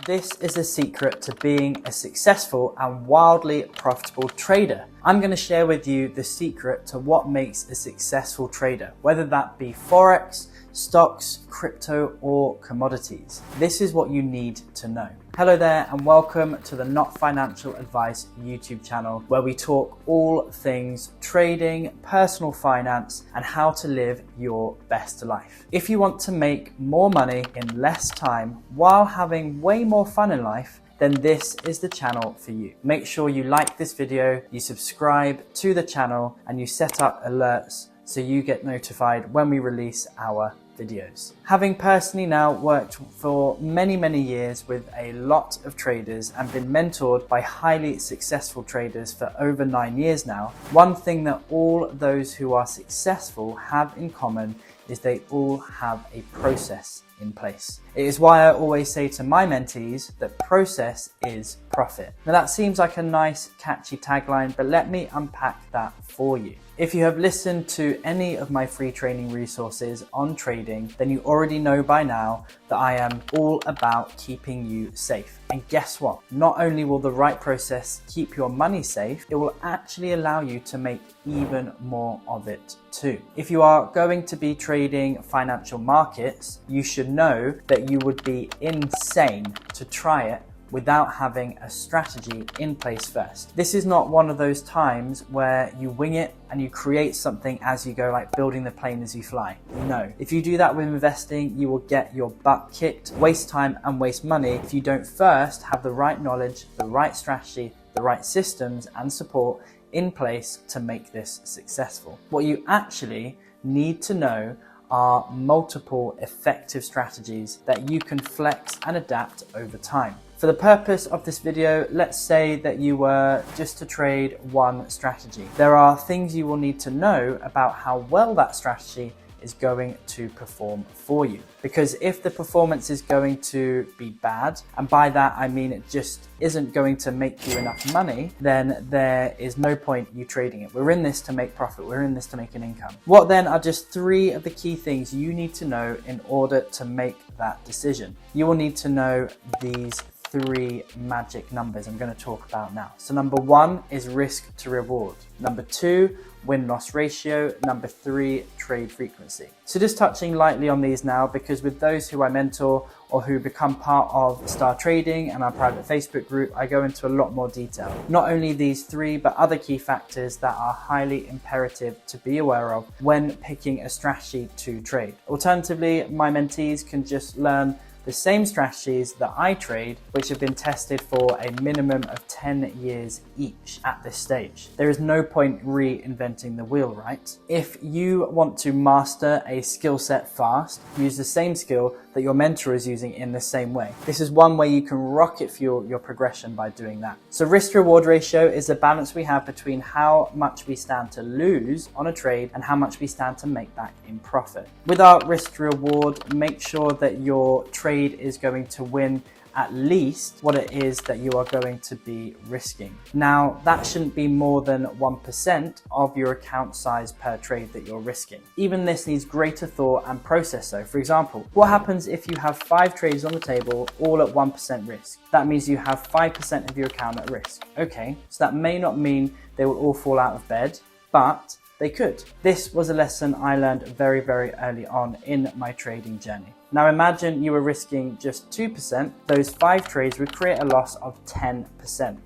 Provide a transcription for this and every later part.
This is the secret to being a successful and wildly profitable trader. I'm going to share with you the secret to what makes a successful trader, whether that be Forex, stocks, crypto, or commodities. This is what you need to know. Hello there and welcome to the Not Financial Advice YouTube channel, where we talk all things trading, personal finance, and how to live your best life. If you want to make more money in less time while having way more fun in life, then this is the channel for you. Make sure you like this video, you subscribe to the channel, and you set up alerts so you get notified when we release our videos. Having personally now worked for many years with a lot of traders and been mentored by highly successful traders for over 9 years now, one thing that all those who are successful have in common is they all have a process in place. It is why I always say to my mentees that process is profit. Now that seems like a nice catchy tagline, but let me unpack that for you. If you have listened to any of my free training resources on trading, then you already know by now that I am all about keeping you safe. And guess what? Not only will the right process keep your money safe, it will actually allow you to make even more of it too. If you are going to be trading financial markets, you should know that you would be insane to try it without having a strategy in place first. This is not one of those times where you wing it and you create something as you go, like building the plane as you fly. No. If you do that with investing, you will get your butt kicked, waste time and waste money if you don't first have the right knowledge, the right strategy, the right systems and support in place to make this successful. What you actually need to know are multiple effective strategies that you can flex and adapt over time. For the purpose of this video, let's say that you were just to trade one strategy. There are things you will need to know about how well that strategy is going to perform for you. Because if the performance is going to be bad, and by that I mean it just isn't going to make you enough money, then there is no point you trading it. We're in this to make profit. We're in this to make an income. What then are just 3 of the key things you need to know in order to make that decision? You will need to know these 3 magic numbers I'm going to talk about now. So number 1 is risk to reward. Number 2, win-loss ratio. Number 3, trade frequency. So just touching lightly on these now, because with those who I mentor or who become part of STARTrading and our private Facebook group, I go into a lot more detail. Not only these 3, but other key factors that are highly imperative to be aware of when picking a strategy to trade. Alternatively, my mentees can just learn the same strategies that I trade, which have been tested for a minimum of 10 years each at this stage. There is no point reinventing the wheel, right? If you want to master a skill set fast, use the same skill that your mentor is using in the same way. This is one way you can rocket fuel your progression by doing that. So risk to reward ratio is the balance we have between how much we stand to lose on a trade and how much we stand to make back in profit. With our risk to reward, make sure that your trade is going to win at least what it is that you are going to be risking. Now, that shouldn't be more than 1% of your account size per trade that you're risking. Even this needs greater thought and process though. For example, what happens if you have 5 trades on the table, all at 1% risk? That means you have 5% of your account at risk. Okay, so that may not mean they will all fall out of bed, but they could. This was a lesson I learned very early on in my trading journey. Now imagine you were risking just 2%, those 5 trades would create a loss of 10%.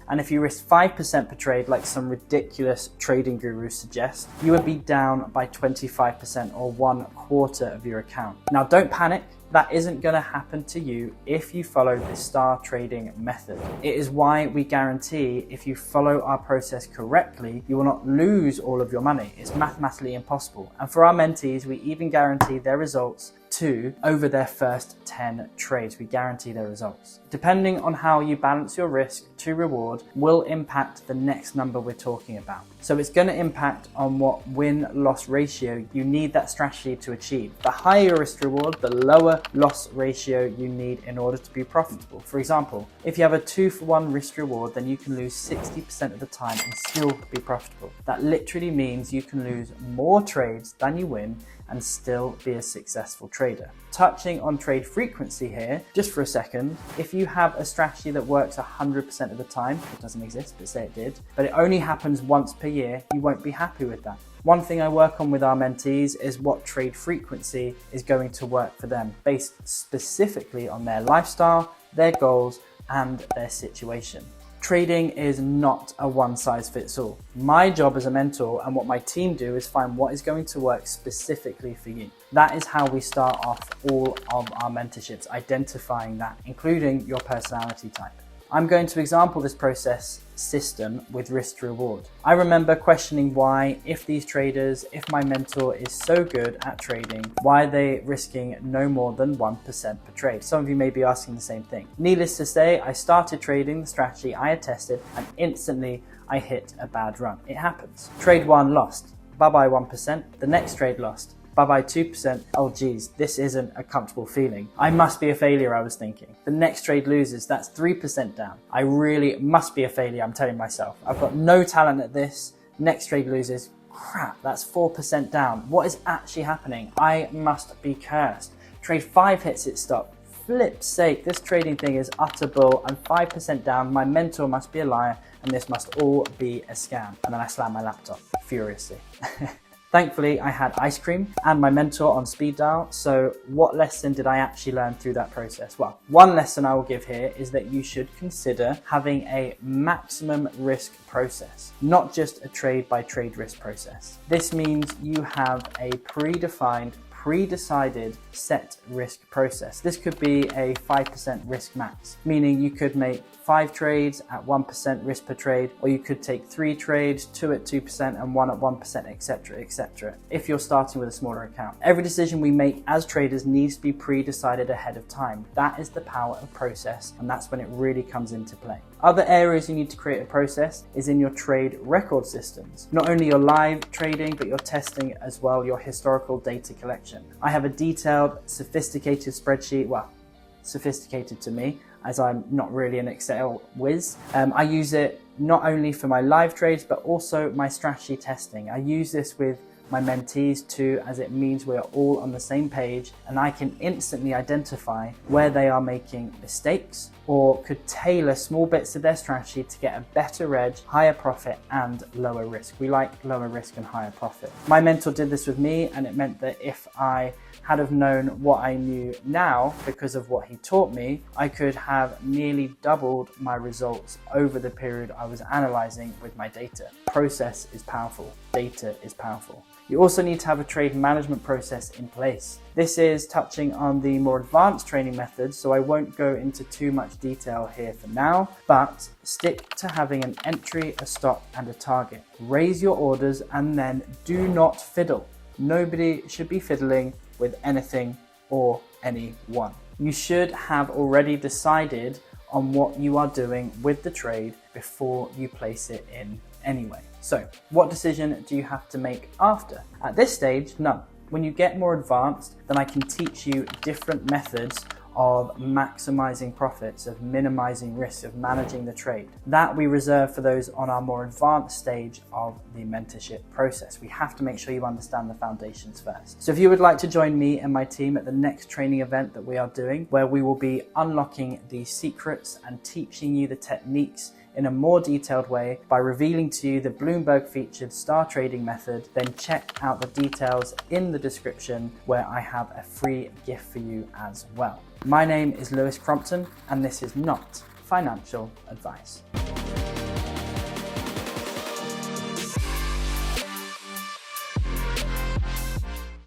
And if you risk 5% per trade, like some ridiculous trading gurus suggest, you would be down by 25% or 1/4 of your account. Now don't panic. That isn't going to happen to you if you follow the STARTrading method. It is why we guarantee if you follow our process correctly, you will not lose all of your money. It's mathematically impossible. And for our mentees, we even guarantee their results 2 over their first 10 trades. We guarantee their results. Depending on how you balance your risk to reward will impact the next number we're talking about. So it's going to impact on what win-loss ratio you need that strategy to achieve. The higher your risk to reward, the lower loss ratio you need in order to be profitable. For example, if you have a 2-for-1 risk reward, then you can lose 60% of the time and still be profitable. That literally means you can lose more trades than you win and still be a successful trader. trader. Touching on trade frequency here, just for a second, if you have a strategy that works 100% of the time, it doesn't exist, but say it did, but it only happens once per year, you won't be happy with that. One thing I work on with our mentees is what trade frequency is going to work for them, based specifically on their lifestyle, their goals, and their situation. Trading is not a one-size-fits-all. My job as a mentor and what my team do is find what is going to work specifically for you. That is how we start off all of our mentorships, identifying that, including your personality type. I'm going to example this process system with risk to reward. I remember questioning why, if my mentor is so good at trading, why are they risking no more than 1% per trade? Some of you may be asking the same thing. Needless to say, I started trading the strategy I had tested and instantly I hit a bad run. It happens. Trade 1 lost. Bye-bye 1%. The next trade lost. Bye-bye 2%. Oh geez, this isn't a comfortable feeling. I must be a failure, I was thinking. The next trade loses, that's 3% down. I really must be a failure, I'm telling myself. I've got no talent at this. Next trade loses, crap, that's 4% down. What is actually happening? I must be cursed. Trade 5 hits its stop. Flip's sake, this trading thing is utter bull. I'm 5% down, my mentor must be a liar, and this must all be a scam. And then I slam my laptop furiously. Thankfully, I had ice cream and my mentor on speed dial. So what lesson did I actually learn through that process? Well, one lesson I will give here is that you should consider having a maximum risk process, not just a trade by trade risk process. This means you have a pre-decided set risk process. This could be a 5% risk max, meaning you could make 5 trades at 1% risk per trade, or you could take 3 trades, 2 at 2% and 1 at 1%, etc., etc. if you're starting with a smaller account. Every decision we make as traders needs to be pre-decided ahead of time. That is the power of process, and that's when it really comes into play. Other areas you need to create a process is in your trade record systems. Not only your live trading, but your testing as well, your historical data collection. I have a detailed, sophisticated spreadsheet, well, sophisticated to me, as I'm not really an Excel whiz. I use it not only for my live trades, but also my strategy testing. I use this with my mentees too, as it means we are all on the same page and I can instantly identify where they are making mistakes or could tailor small bits of their strategy to get a better edge, higher profit and lower risk. We like lower risk and higher profit. My mentor did this with me, and it meant that if I had have known what I knew now because of what he taught me, I could have nearly doubled my results over the period I was analyzing with my data. Process is powerful. Data is powerful. You also need to have a trade management process in place. This is touching on the more advanced trading methods, so I won't go into too much detail here for now, but stick to having an entry, a stop, and a target. Raise your orders and then do not fiddle. Nobody should be fiddling with anything or anyone. You should have already decided on what you are doing with the trade before you place it in anyway. So what decision do you have to make after? At this stage, none. When you get more advanced, then I can teach you different methods of maximizing profits, of minimizing risk, of managing the trade. That we reserve for those on our more advanced stage of the mentorship process. We have to make sure you understand the foundations first. So if you would like to join me and my team at the next training event that we are doing, where we will be unlocking the secrets and teaching you the techniques in a more detailed way by revealing to you the Bloomberg-featured STARTrading method, then check out the details in the description where I have a free gift for you as well. My name is Lewis Crompton, and this is not financial advice.